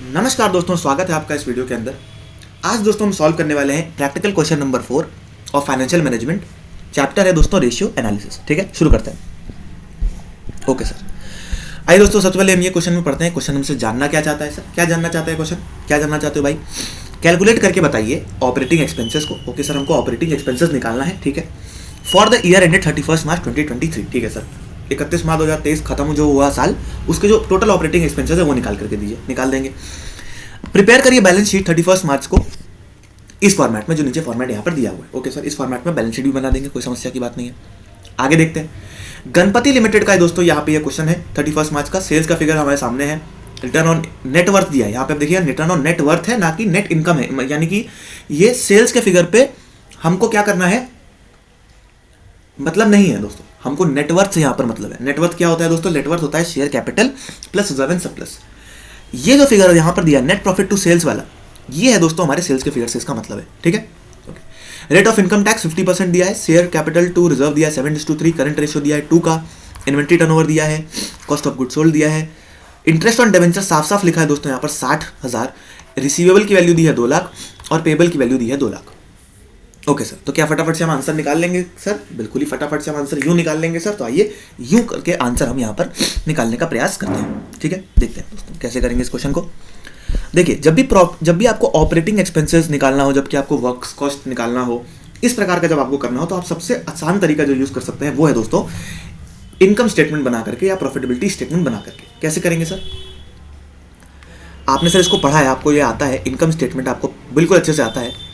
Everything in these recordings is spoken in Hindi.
नमस्कार दोस्तों, स्वागत है आपका इस वीडियो के अंदर। आज दोस्तों हम सॉल्व करने वाले हैं प्रैक्टिकल क्वेश्चन नंबर 4 और फाइनेंशियल मैनेजमेंट। चैप्टर है दोस्तों रेशियो एनालिसिस। ठीक है, शुरू करते हैं। ओके सर, आइए दोस्तों सबसे पहले हम ये क्वेश्चन में पढ़ते हैं। क्वेश्चन हमसे जानना क्या चाहता है सर, क्या जानना चाहते हैं क्वेश्चन, क्या जानना चाहते हो भाई? कैलकुलेट करके बताइए ऑपरेटिंग एक्सपेंसेस को। ओके सर, हमको ऑपरेटिंग एक्सपेंसेस निकालना है। ठीक है, फॉर द ईयर एंडेड 31 मार्च 2023। ठीक है सर, 31 मार्च 2023 खत्म जो हुआ साल, उसके जो टोटल ऑपरेटिंग एक्सपेंसेस है वो निकाल करके दीजिए, निकाल देंगे। प्रिपेयर करिए बैलेंस शीट 31 मार्च को इस फॉर्मेट में, जो नीचे फॉर्मेट यहाँ पर दिया हुआ है। ओके सर, इस फॉर्मेट में बैलेंस शीट भी बना देंगे, कोई समस्या की बात नहीं है। आगे देखते हैं। गणपति लिमिटेड का है दोस्तों, यहाँ पे ये क्वेश्चन है 31 मार्च का। सेल्स का फिगर हमारे सामने है। रिटर्न ऑन नेट वर्थ दिया है, यहाँ पे आप देखिए रिटर्न ऑन नेट वर्थ है, ना कि नेट इनकम है। यानी कि ये सेल्स के फिगर पे हमको क्या करना है, मतलब नहीं है दोस्तों, हमको नेटवर्थ से यहाँ पर मतलब है। नेटवर्थ क्या होता है दोस्तों? नेटवर्थ होता है share capital plus reserve and surplus. ये जो फिगर यहाँ पर दिया नेट प्रॉफिट टू सेल्स वाला, ये है दोस्तों हमारे सेल्स के फिगर से इसका मतलब है। ठीक है, रेट ऑफ इनकम टैक्स 50% दिया है, शेयर कैपिटल टू रिजर्व दिया है 7:3, करंट रेशियो दिया है 2 का, इन्वेंट्री टर्नओवर दिया है, कॉस्ट ऑफ गुड सोल्ड दिया है, इंटरेस्ट ऑन डिबेंचर साफ साफ लिखा है दोस्तों यहाँ पर 60,000, रिसीवेबल की वैल्यू दी है 2 लाख और पेबल की वैल्यू दी है 2 लाख। ओके सर, तो क्या फटाफट से हम आंसर निकाल लेंगे सर? बिल्कुल ही फटाफट से हम आंसर यूं निकाल लेंगे सर। तो आइए यूं करके आंसर हम यहाँ पर निकालने का प्रयास करते हैं। ठीक है, देखते हैं दोस्तों कैसे करेंगे इस क्वेश्चन को। देखिए, जब भी आपको ऑपरेटिंग एक्सपेंसेस निकालना हो, जबकि आपको वर्क्स कॉस्ट निकालना हो, इस प्रकार का जब आपको करना हो, तो आप सबसे आसान तरीका जो यूज कर सकते हैं वो है दोस्तों इनकम स्टेटमेंट बना करके या प्रॉफिटेबिलिटी स्टेटमेंट बना करके। कैसे करेंगे सर? आपने सर इसको पढ़ा है, आपको ये आता है। इनकम स्टेटमेंट आपको बिल्कुल अच्छे से आता है।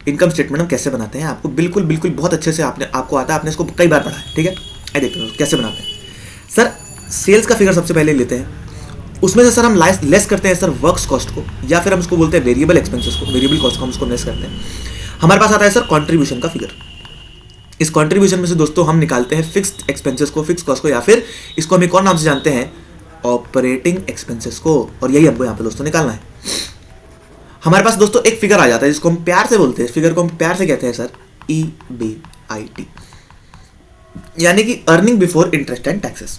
इनकम स्टेटमेंट हम कैसे बनाते हैं आपको बिल्कुल बिल्कुल बहुत अच्छे से आपको आता है, आपने इसको कई बार पढ़ा है। ठीक है, आइए देखते हैं कैसे बनाते हैं सर। सेल्स का फिगर सबसे पहले लेते हैं, उसमें से सर हम लेस करते हैं सर वर्क्स कॉस्ट को, या फिर हम उसको बोलते हैं वेरिएबल एक्सपेंसेस को, वेरिएबल कॉस्ट को हम उसको लेस करते हैं। हमारे पास आता है सर कॉन्ट्रीब्यूशन का फिगर। इस कॉन्ट्रीब्यूशन में से दोस्तों हम निकालते हैं फिक्स्ड एक्सपेंसेस को, फिक्स कॉस्ट को, या फिर इसको हम एक और नाम से जानते हैं ऑपरेटिंग एक्सपेंसेस को, और यही हमको यहाँ पे दोस्तों निकालना है। हमारे पास दोस्तों एक फिगर आ जाता है जिसको हम प्यार से बोलते हैं, इस फिगर को हम प्यार से कहते हैं सर EBIT, यानी कि earning before interest and taxes.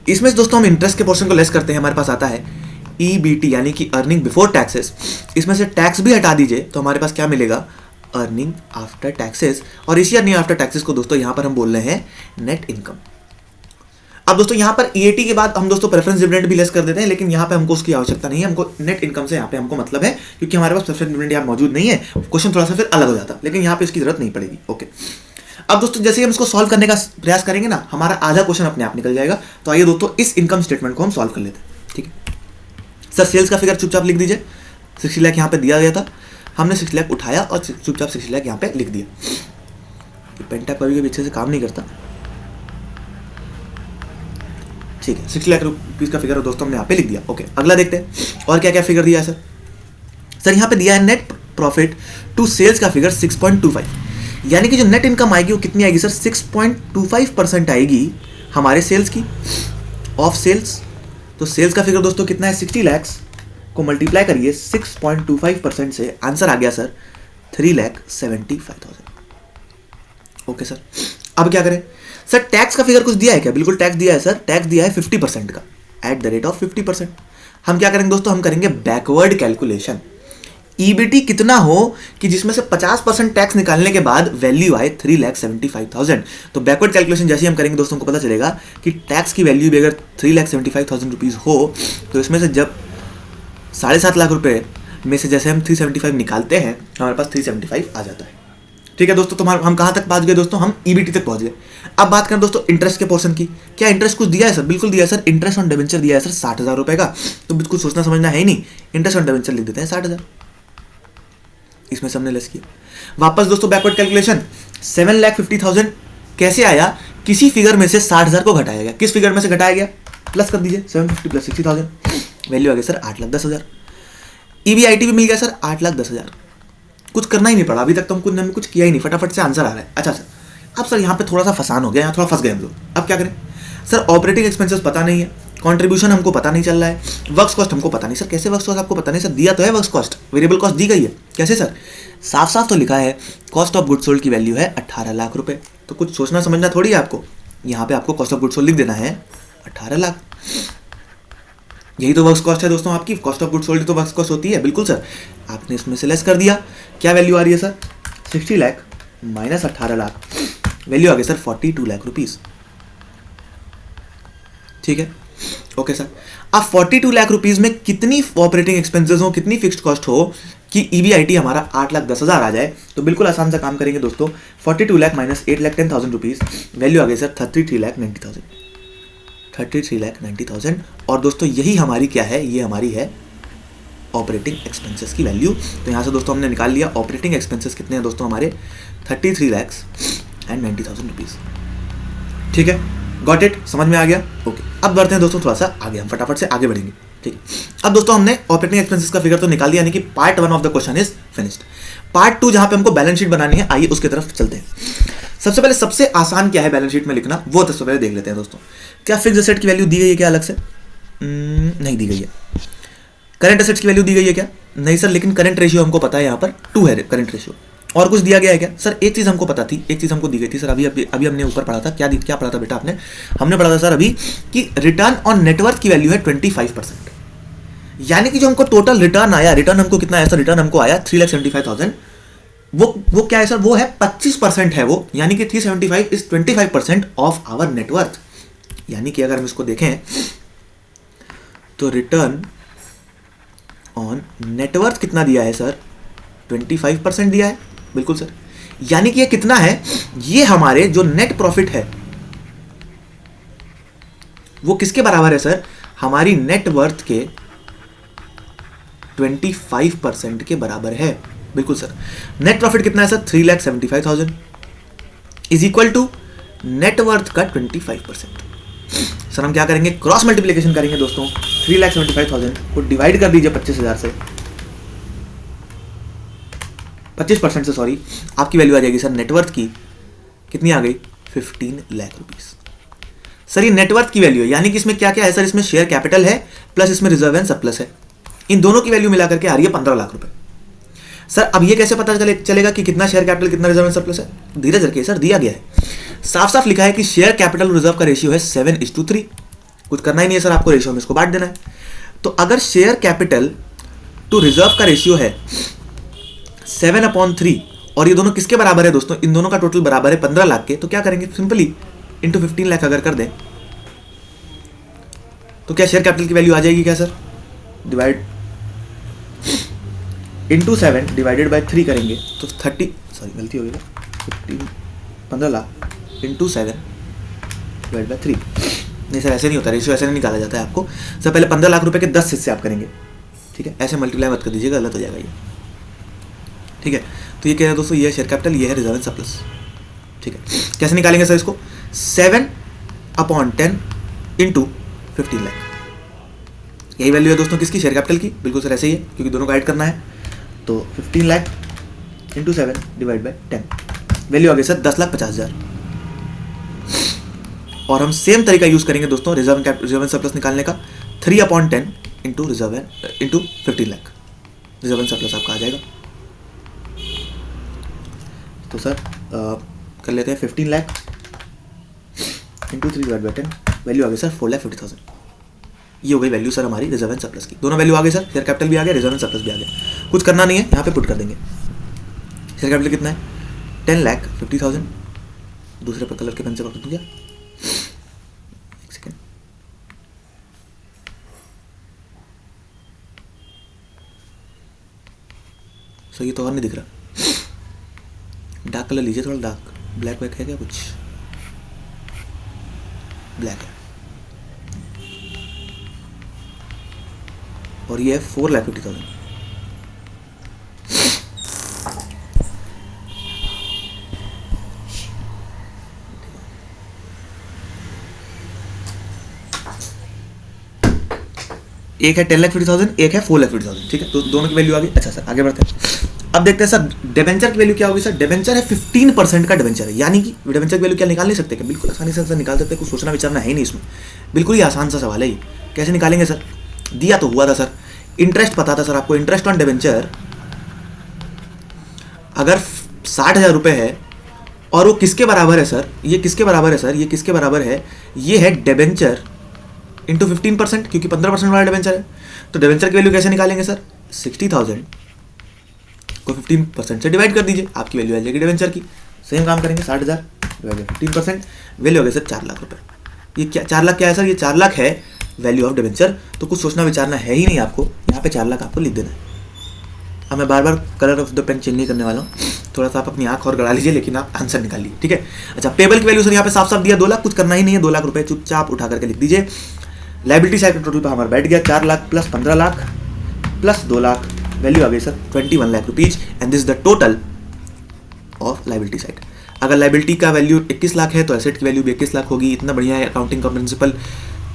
इसमें दोस्तों हम इंटरेस्ट के पोर्शन को लेस करते हैं, हमारे पास आता है EBT, यानी कि अर्निंग बिफोर टैक्सेस। इसमें से टैक्स भी हटा दीजिए तो हमारे पास क्या मिलेगा? Earning after taxes. और इसी अर्निंग आफ्टर टैक्सेस को दोस्तों यहाँ पर हम बोल रहे हैं नेट इनकम। अब दोस्तों यहाँ पर EAT के बाद हम दोस्तों प्रेफरेंस डिविडेंड भी लेस कर देते हैं, लेकिन यहाँ पे हमको उसकी आवश्यकता नहीं है। हमको नेट इनकम से यहाँ पे हमको मतलब है, क्योंकि हमारे पास प्रेफरेंस डिविडेंड यहाँ मौजूद नहीं है। क्वेश्चन थोड़ा सा फिर अलग हो जाता, लेकिन यहाँ पे इसकी जरूरत नहीं पड़ेगी। ओके, अब दोस्तों जैसे हम इसको सॉल्व करने का प्रयास करेंगे ना, हमारा आधा क्वेश्चन अपने आप निकल जाएगा। तो आइए दोस्तों इस इनकम स्टेटमेंट को हम सॉल्व कर लेते हैं। ठीक है सर, सेल्स का फिगर चुपचाप लिख दीजिए। 60 लाख यहाँ पे दिया गया था, हमने 60 लाख उठाया और चुपचाप 60 लाख यहाँ पे लिख दिया। पेन टैप कभी पीछे से काम नहीं करता। ठीक है, 60 लाख रुपीज का फिगर दोस्तों हमने यहाँ पे लिख दिया। ओके, अगला देखते हैं और क्या क्या फिगर दिया है सर। सर यहाँ पे दिया है नेट प्रॉफिट टू सेल्स का फिगर 6.25, यानी कि जो नेट इनकम आएगी वो कितनी आएगी सर? 6.25% आएगी हमारे सेल्स की, ऑफ सेल्स। तो सेल्स का फिगर दोस्तों कितना है? 60 लाख को मल्टीप्लाई करिए 6.25% से, आंसर आ गया सर 3,75,000। ओके सर, अब क्या करें सर? टैक्स का फिगर कुछ दिया है क्या? बिल्कुल टैक्स दिया है सर, टैक्स दिया है 50% का, एट द रेट ऑफ 50%। हम क्या करेंगे दोस्तों? हम करेंगे बैकवर्ड कैलकुलेशन। EBT कितना हो कि जिसमें से 50% टैक्स निकालने के बाद वैल्यू आए 3,75,000। तो बैकवर्ड कैलकुलेशन जैसे हम करेंगे दोस्तों को पता चलेगा कि टैक्स की वैल्यू भी अगर 3,75,000 रुपीज़ हो, तो इसमें से जब 7.5 लाख रुपए में से जैसे हम 375 निकालते हैं, हमारे पास 375 आ जाता है। ठीक है दोस्तों, तो हम कहाँ तक पहुँच गए दोस्तों? हम EBT तक पहुँच गए। अब बात करें दोस्तों इंटरेस्ट के पोर्शन की। क्या इंटरेस्ट कुछ दिया है सर? बिल्कुल दिया है सर, इंटरेस्ट ऑन डिबेंचर दिया है सर 60,000 रुपए का। तो कुछ सोचना समझना है ही नहीं, इंटरेस्ट ऑन डिबेंचर लिख देते हैं 60,000, इसमें से हमने लेस किया। वापस दोस्तों बैकवर्ड कैलकुलेशन, 7,50,000 कैसे आया? किसी फिगर में से 60,000 को घटाया गया। किस फिगर में से घटाया गया? प्लस कर दीजिए, 750 प्लस 60,000, वैल्यू आ गई सर 8,10,000। EBIT भी मिल गया सर 8,10,000। कुछ करना ही नहीं पड़ा अभी तक, तो हमने कुछ किया ही नहीं, फटाफट से आंसर आ रहा है। अच्छा सर, अब सर यहाँ पे थोड़ा सा फसान हो गया, यहाँ थोड़ा फंस गए हम लोग। अब क्या करें सर? ऑपरेटिंग एक्सपेंसेस पता नहीं है, कंट्रीब्यूशन हमको पता नहीं चल रहा है, वर्क्स कॉस्ट हमको पता नहीं। सर कैसे वर्क्स कॉस्ट आपको पता नहीं? सर दिया तो है वर्क्स कॉस्ट, वेरिएबल कॉस्ट दी गई है। कैसे सर? साफ साफ तो लिखा है कॉस्ट ऑफ गुड सोल्ड की वैल्यू है 18 लाख रुपए। तो कुछ सोचना समझना थोड़ी है आपको, यहाँ पे आपको कॉस्ट ऑफ गुड सोल्ड लिख देना है 18 लाख। यही तो वर्क कॉस्ट है दोस्तों आपकी, कॉस्ट ऑफ गुड्स सोल्ड तो वर्क कॉस्ट होती है। बिल्कुल सर, आपने इसमें से लेस कर दिया, क्या वैल्यू आ रही है sir 60 lakh minus 18 lakh, value आ गई सर 42 लाख रुपीस। ठीक है, ओके सर। अब 42 लाख रुपीस में कितनी ऑपरेटिंग एक्सपेंसेस हो, कितनी फिक्स्ड कॉस्ट हो कि ईबीआईटी हमारा 8,10,000 आ जाए, तो बिल्कुल आसान सा काम करेंगे दोस्तों। 42 लाख माइनस 8,10,000 रुपीस, वैल्यू आ गई सर 33,90,000, 33,90,000। और दोस्तों यही हमारी क्या है, ये हमारी है ऑपरेटिंग एक्सपेंसेस की वैल्यू। तो यहाँ से दोस्तों हमने निकाल लिया ऑपरेटिंग एक्सपेंसेस कितने हैं दोस्तों हमारे 33,90,000 रुपीस। ठीक है, गॉट इट, समझ में आ गया। ओके, अब बढ़ते हैं दोस्तों थोड़ा सा आगे, हम फटाफट से आगे बढ़ेंगे। ठीक है, अब दोस्तों हमने ऑपरेटिंग एक्सपेंसेस का फिगर तो निकाल दिया, यानी कि part 1 of the question is finished. Part 2 जहां पे हमको बैलेंस शीट बनानी है, आइए उसकी तरफ चलते हैं। सबसे पहले सबसे आसान क्या है बैलेंस शीट में लिखना, वो सबसे पहले देख लेते हैं दोस्तों। क्या फिक्स्ड एसेट की वैल्यू दी गई है क्या अलग से? नहीं दी गई है। करंट एसेट्स की वैल्यू दी गई है क्या? नहीं सर, लेकिन करंट रेशियो हमको पता है यहाँ पर 2 है करंट रेशियो। और कुछ दिया गया है क्या सर? एक चीज हमको पता थी, एक चीज हमको दी गई थी सर, अभी हमने ऊपर पढ़ा था। क्या पढ़ा था बेटा आपने? हमने पढ़ा था सर अभी कि रिटर्न ऑन नेटवर्थ की वैल्यू है 25%। यानी कि जो हमको टोटल रिटर्न आया, रिटर्न हमको कितना आया सर? रिटर्न हमको आया 3,75,000। वो क्या है सर? वो है 25% है वो, यानी कि 375 इज 25% ऑफ आवर नेटवर्थ। यानी कि अगर हम इसको देखें तो रिटर्न ऑन नेटवर्थ कितना दिया है सर? 25% दिया है। बिल्कुल सर, यानी कि ये कितना है? ये हमारे जो नेट प्रॉफिट है वो किसके बराबर है सर? हमारी नेट वर्थ के 25% के बराबर है। बिल्कुल सर, नेट प्रॉफिट कितना है sir? 3,75,000 is equal to net worth का 25%। सर हम क्या करेंगे? क्रॉस मल्टीप्लीकेशन करेंगे दोस्तों। 3,75,000 को डिवाइड कर दीजिए 25,000 से, 25% से, सॉरी, आपकी वैल्यू आ जाएगी सर नेटवर्थ की कितनी आ गई? 15 लाख रुपीस। सर ये नेटवर्थ की वैल्यू है, यानी कि इसमें क्या क्या है सर? इसमें शेयर कैपिटल है प्लस इसमें रिजर्व एंड सरप्लस है। इन दोनों की वैल्यू मिलाकर के आ रही है 15 लाख रुपए। सर अब ये कैसे पता चलेगा कि कितना शेयर कैपिटल कितना रिजर्व एंड सरप्लस है? धीरे धीरे सर दिया गया है, साफ साफ लिखा है कि शेयर कैपिटल और रिजर्व का रेशियो है 7:3। कुछ करना ही नहीं है सर, आपको रेशियो में इसको बांट देना है। तो अगर शेयर कैपिटल टू रिजर्व का रेशियो है 7/3 और ये दोनों किसके बराबर है दोस्तों? इन दोनों का टोटल बराबर है 15 लाख के। तो क्या करेंगे? सिंपली इंटू 15 लाख अगर कर दें तो क्या शेयर कैपिटल की वैल्यू आ जाएगी क्या sir? Divide into 7 divided by 3 करेंगे तो 30, सॉरी गलती हो गई, 15 लाख इंटू 7 डिवाइड बाई 3। नहीं सर ऐसे नहीं होता, रेशियो ऐसे नहीं निकाला जाता है आपको। सर पहले 15 लाख रुपए के 10 हिस्से आप करेंगे, ठीक है? ऐसे मल्टीप्लाई मत कर दीजिएगा, गलत हो जाएगा ये। ठीक है, तो ये क्या है दोस्तों? ये है शेयर कैपिटल, ये है रिजर्व एंड सरप्लस। ठीक है, कैसे निकालेंगे सर इसको? 7/10 इंटू 15 लाख, यही वैल्यू है दोस्तों किसकी? शेयर कैपिटल की। बिल्कुल सर ऐसे ही है, क्योंकि दोनों को ऐड करना है। तो 15 lakh into 7 divide by 10, value आ गई सर 10,50,000। और हम सेम तरीका यूज करेंगे दोस्तों रिजर्व एंड सरप्लस निकालने का। 3/10 into reserve into 15 lakh, reserve and surplus आपका आ जाएगा। तो सर कर लेते हैं 15 lakh into 3 divide by 10, value आ गई सर 4,50,000। ये हो गई वैल्यू सर हमारी रिजर्व एंड सरप्लस की। दोनों वैल्यू आ गए सर, शेयर कैपिटल भी आ गया, रिजर्व एंड सरप्लस भी आ गया। कुछ करना नहीं है, यहाँ पे पुट कर देंगे। शेयर कैपिटल कितना है? 10,50,000। दूसरे पर कलर के पेन से पकड़ दूँ क्या? एक सेकेंड, सर ये तो और नहीं दिख रहा, डार्क कलर लीजिए थोड़ा, डार्क ब्लैक वैक है क्या? कुछ ब्लैक है। और ये है 4,50,000। एक है 10,50,000, एक है 4,50,000। ठीक है, तो दोनों की वैल्यू आ गई। अच्छा सर आगे बढ़ते हैं। अब देखते हैं सर डिबेंचर की वैल्यू क्या होगी। सर डिबेंचर है 15% का डिबेंचर है, यानी कि डिबेंचर की वैल्यू क्या निकाल नहीं सकते क्या? बिल्कुल आसानी से सर निकाल सकते हैं, कुछ सोचना विचारना है ही नहीं इसमें। बिल्कुल ही आसान सा सवाल है ये। कैसे निकालेंगे सर? दिया तो हुआ था सर, इंटरेस्ट पता था सर आपको। इंटरेस्ट ऑन डिबेंचर अगर 60,000 रुपये है और वो किसके बराबर है सर? ये किसके बराबर है सर? ये किसके बराबर है? ये है डिबेंचर इंटू 15%, क्योंकि 15% वाला डिवेंचर है। तो डिवेंचर की वैल्यू कैसे निकालेंगे सर? 60,000 को 15% से डिवाइड कर दीजिए, आपकी वैल्यू आ जाएगी डिवेंचर की। सेम काम करेंगे, 60,000 डिवाइड 15%, वैल्यू हो गई सर 4 लाख रुपए। ये क्या 4 लाख क्या है सर? ये 4 लाख है वैल्यू ऑफ डिवेंचर। तो कुछ सोचना विचारना है ही नहीं आपको, यहाँ पे 4 लाख आपको लिख देना है। अब मैं बार बार colour of the pen change नहीं करने वाला हूँ, थोड़ा सा आप अपनी आंख और गड़ा लीजिए, लेकिन आप आंसर निकालिए, ठीक है। अच्छा, पेबल की वैल्यू सर यहाँ पे साफ साफ दिया 2 लाख, कुछ करना ही नहीं है, 2 लाख रुपए चुपचाप उठा करके लिख दीजिए। लाइबिलिटी साइड टोटल पर हमारा बैठ गया 4 lakh plus 15 lakh plus 2 lakh, value आ गई sir 21 lakh rupees, and this the total of liability side. अगर लाइबिलिटी का वैल्यू 21 लाख है तो एसेट की वैल्यू भी 21 लाख होगी। इतना बढ़िया है अकाउंटिंग का प्रिंसिपल।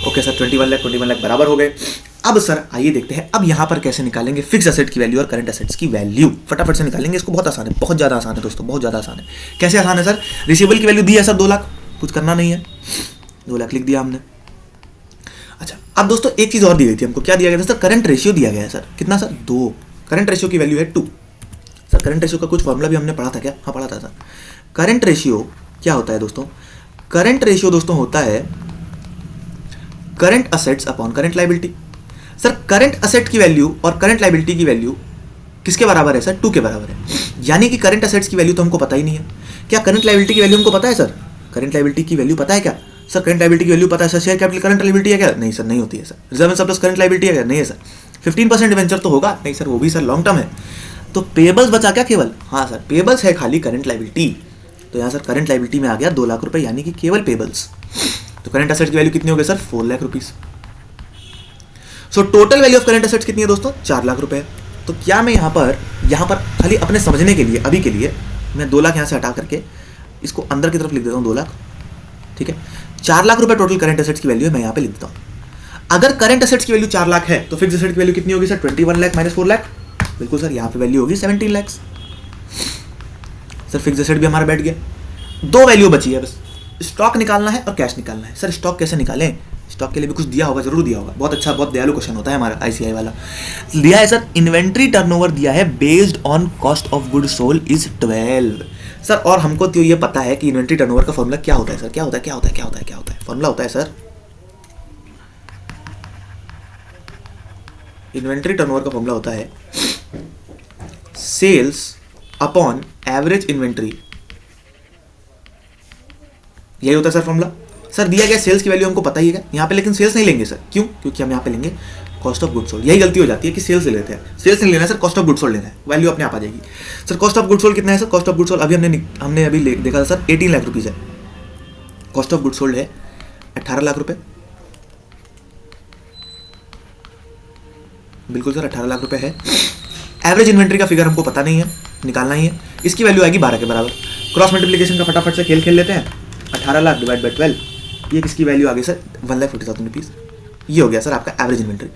ओके सर, 21 लाख बराबर हो गए। अब सर आइए देखते हैं अब यहाँ पर कैसे निकालेंगे फिक्स एसेट की वैल्यू और करंट एसेट्स की वैल्यू। फटाफट से निकालेंगे इसको, बहुत आसान है, बहुत ज़्यादा आसान है दोस्तों, बहुत ज़्यादा आसान है। कैसे आसान है सर? रिसीवेबल की वैल्यू दी है सर 2 लाख, कुछ करना नहीं है, 2 लाख लिख दिया हमने। अच्छा, अब दोस्तों एक चीज़ और दी गई थी हमको, क्या दिया गया था सर? करंट रेशियो दिया गया है सर, कितना सर? 2। करंट रेशियो की वैल्यू है 2। सर करंट रेशियो का कुछ फॉर्मूला भी हमने पढ़ा था क्या? हाँ पढ़ा था सर। करंट रेशियो क्या होता है दोस्तों? करंट रेशियो दोस्तों होता है current assets upon current liability. Sir current asset की वैल्यू और करंट लायबिलिटी की वैल्यू किसके बराबर है सर? 2 के बराबर है। यानी कि करंट असेट्स की वैल्यू तो हमको पता ही नहीं है। क्या करंट लायबिलिटी की वैल्यू हमको पता है सर? करंट लायबिलिटी की वैल्यू पता है क्या सर? करंट लायबिलिटी की वैल्यू पता है sir? Share capital current liability है क्या? नहीं सर, नहीं होती है sir. Reserve and surplus current liability है क्या? नहीं है सर। 15% डिवेंचर तो होगा? नहीं सर, वो भी सर लॉन्ग टर्म है। तो पेबल्स बचा क्या केवल? हाँ सर, पेबल्स है खाली करंट लायबिलिटी। तो यहाँ सर करंट लायबिलिटी में आ गया 2 लाख रुपए, यानी कि केवल पेबल्स। तो करंट एसेट की वैल्यू कितनी हो गई sir? 4 lakh rupees. So total value of current assets कितनी है दोस्तों? 4 लाख रुपए। तो क्या मैं यहाँ पर खाली अपने समझने के लिए अभी के लिए मैं 2 लाख यहाँ से हटा करके इसको अंदर की तरफ लिख देता हूँ 2 लाख, ठीक है। 4 लाख रुपए टोटल करंट एसेट्स की वैल्यू है, मैं यहाँ पे लिख देता हूँ। अगर करंट एसेट्स की वैल्यू 4 लाख है तो फिक्स एसेट की वैल्यू कितनी होगी सर? 21 लाख माइनस 4 लाख। बिल्कुल सर, यहाँ पे वैल्यू होगी 17 लाख। सर फिक्स एसेट भी हमारा बैठ गया। 2 वैल्यू बची है बस, स्टॉक निकालना है और कैश निकालना है। सर स्टॉक कैसे निकालें? स्टॉक के लिए भी कुछ दिया होगा, जरूर दिया होगा। बहुत अच्छा, बहुत दयालु क्वेश्चन होता है हमारा आईसीआई वाला। दिया है सर इन्वेंट्री टर्नओवर दिया है based on cost of good sold is 12। Sir और हमको तो ये पता है कि इन्वेंट्री टर्नओवर का फॉर्मूला क्या होता है सर? क्या होता है? क्या होता है? क्या होता है? क्या होता है? फॉर्मूला होता है सर, इन्वेंट्री टर्नओवर का फॉर्मूला होता है सेल्स अपॉन एवरेज इन्वेंट्री। यही होता है सर फॉर्मूला। सर दिया गया सेल्स की वैल्यू हमको पता ही है यहाँ पे, लेकिन सेल्स नहीं लेंगे सर। क्यों? क्योंकि हम यहाँ पे लेंगे कॉस्ट ऑफ गुड सोल्ड। यही गलती हो जाती है कि सेल्स ले लेते हैं। सेल्स नहीं लेना sir, cost of good sold लेना है, वैल्यू अपने आप आ जाएगी। Sir cost of good sold कितना है sir? Cost of good sold अभी हमने अभी देखा था सर 18 लाख रुपीज़ है। कॉस्ट ऑफ गुड सोल्ड है 18 लाख रुपए। बिल्कुल सर 18 लाख रुपए है। एवरेज इन्वेंट्री का फिगर हमको पता नहीं है, निकालना ही है। इसकी वैल्यू आएगी 12 के बराबर। क्रॉस मल्टीप्लिकेशन का फटाफट से खेल लेते हैं। 18 लाख डिवाइड बाई 12, ये किसकी वैल्यू आ गई सर? 1,40,000 रुपीज़। ये हो गया सर आपका एवरेज इन्वेंट्री।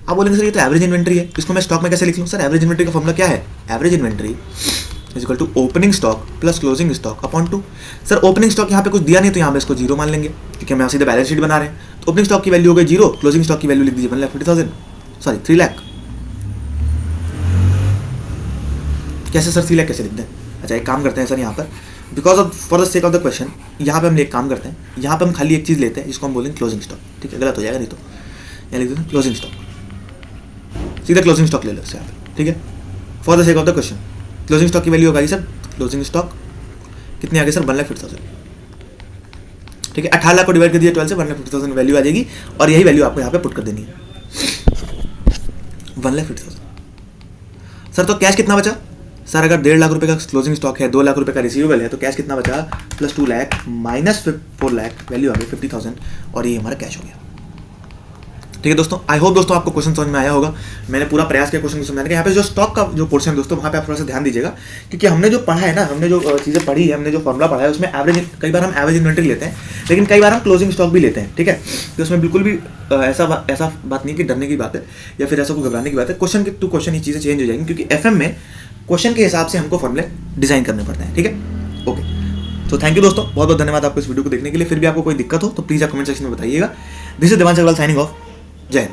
आप बोलेंगे सर ये तो एवरेज इन्वेंट्री है, इसको मैं स्टॉक में कैसे लिख लूँ? सर एवरेज इन्वेंट्री का फॉर्मूला क्या है? Average inventory is equal to opening stock plus closing stock upon 2। Sir opening stock यहाँ पे कुछ दिया नहीं तो यहाँ पे इसको 0 मान लेंगे, क्योंकि हम सीधे बैलेंस शीट बना रहे हैं। तो ओपनिंग स्टॉक की वैल्यू हो गई 0, क्लोजिंग स्टॉक की वैल्यू लिख दीजिए 1,40,000, सॉरी 3 लाख। कैसे सर 3 लाख कैसे लिख दें? अच्छा एक काम करते हैं सर, यहाँ पर because of for the sake of the question यहाँ पे हम एक काम करते हैं, यहाँ पे हम खाली एक चीज़ लेते हैं जिसको हम बोलेंगे क्लोजिंग स्टॉक, ठीक है। गलत हो जाएगा नहीं तो यहाँ लिख देते हैं क्लोजिंग स्टॉक, सीधा क्लोजिंग स्टॉक ले लो इससे आप, ठीक है। For the sake of the question closing stock की वैल्यू होगी सर, क्लोजिंग स्टॉक कितनी आ गई सर? 1,50,000, ठीक है। 18 लाख को डिवाइड कर दिया 12 से, 1,50,000 वैल्यू आ जाएगी और यही वैल्यू आपको यहाँ पे पुट कर देनी है 1,50,000। सर तो कैश कितना बचा सर? अगर 1.5 लाख रुपए का क्लोजिंग स्टॉक है, 2 लाख रुपए का रिसीवेबल है, तो कैश कितना बचा? Plus 2 lakh minus 4 lakh, value आ गई 50,000 और ये हमारा कैश हो गया, ठीक है दोस्तों। आई होप दोस्तों आपको क्वेश्चन समझ में आया होगा। मैंने पूरा प्रयास किया क्वेश्चन को समझाने का। यहाँ पे जो स्टॉक का जो पोर्शन है दोस्तों, वहाँ पे आप थोड़ा सा ध्यान दीजिएगा, क्योंकि हमने जो पढ़ा है ना, हमने जो चीज़ें पढ़ी है, हमने जो फॉर्मूला पढ़ा है, उसमें एवरेज, कई बार हम एवरेज इन्वेंट्री लेते हैं, लेकिन कई बार हम क्लोजिंग स्टॉक भी लेते हैं, ठीक है। तो उसमें बिल्कुल भी ऐसा बात नहीं कि डरने की बात है या फिर ऐसा कोई घबराने की बात है। क्वेश्चन टू क्वेश्चन ये चीज़ें चेंज हो जाएंगी, क्योंकि एफएम में क्वेश्चन के हिसाब से हमको फॉर्मूले डिजाइन करने पड़ते हैं, ठीक है। ओके, तो थैंक यू दोस्तों, बहुत बहुत धन्यवाद आपको इस वीडियो को देखने के लिए। फिर भी आपको कोई दिक्कत हो तो प्लीज़ आप कमेंट सेक्शन में बताइएगा। This is Devansh Agarwal signing off. जय हिंद।